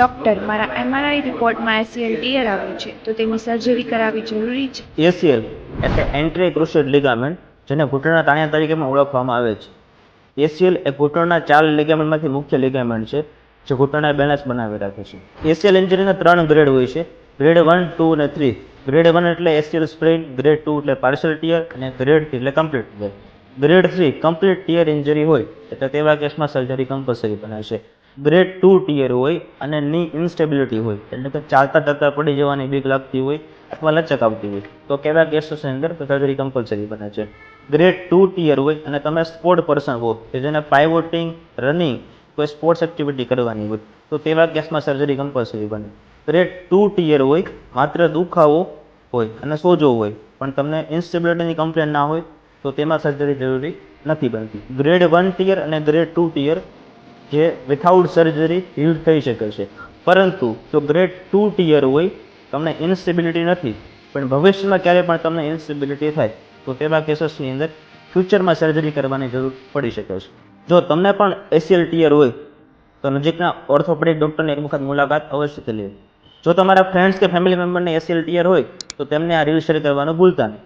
Doctor, મારા MRI રિપોર્ટમાં ACL tear આવ્યું છે, તો તેની સર્જરી કરાવવી જરૂરી છે? એસીએલ એટલે એન્ટ્રી ક્રુશિયેટ લિગામેન્ટ, જેને ઘૂંટણના તાણિયા તરીકે પણ ઓળખવામાં આવે છે. એસીએલ એ ઘૂંટણના 4 લિગામેન્ટમાંથી મુખ્ય લિગામેન્ટ છે, જે ઘૂંટણના બેલેન્સ બનાવી રાખે છે. એસીએલ ઇન્જરીના 3 ગ્રેડ હોય છે, ગ્રેડ 1, 2 અને 3. ગ્રેડ 1 એટલે એસીએલ સ્પ્રેઇન, ગ્રેડ 2 એટલે પાર્શિયલ ટીયર અને ગ્રેડ 3 એટલે complete tear. Grade 3 complete tear injury હોય એટલે તેવા કેસમાં સર્જરી કમ્પલસરી બને છે. ગ્રેડ 2 ટીયર હોય અને ની ઇન્સ્ટેબિલિટી હોય, એટલે કે ચાલતા પડી જવાની બીક લાગતી હોય અથવા લચક આવતી હોય, તો કેવા કેસોની અંદર સર્જરી કમ્પલસરી બને છે. ગ્રેડ 2 ટીયર હોય અને તમે સ્પોર્ટ પર્સન હો કે જેને પાઇવોટિંગ, રનિંગ, કોઈ સ્પોર્ટ્સ એક્ટિવિટી કરવાની હોય, તો તેવા કેસમાં સર્જરી કમ્પલસરી બને. ગ્રેડ 2 ટીયર હોય, માત્ર દુખાવો હોય અને સોજો હોય, પણ તમને ઇન્સ્ટેબિલિટીની કમ્પ્લેન ના હોય, તો તેમાં સર્જરી જરૂરી નથી બનતી. ગ્રેડ 1 ટીયર અને ગ્રેડ 2 ટીયર જે વિથઆઉટ સર્જરી હીલ થઈ શકે છે. પરંતુ જો ગ્રેડ 2 ટીયર હોય, તમને ઇન્સ્ટેબિલિટી નથી, પણ ભવિષ્યમાં ક્યારે પણ તમને ઇન્સ્ટેબિલિટી થાય, તો તેવા કેસની અંદર ફ્યુચરમાં સર્જરી કરવાની જરૂર પડી શકે છે. જો તમને પણ એસીએલ ટીયર હોય, તો નજીકના ઓર્થોપેડિક ડૉક્ટરની એક વખત મુલાકાત અવશ્યથી લેવી. જો તમારા ફ્રેન્ડ્સ કે ફેમિલી મેમ્બરને એસીએલ ટીયર હોય, તો તેમને આ રીલ શેર કરવાનું ભૂલતા નહીં.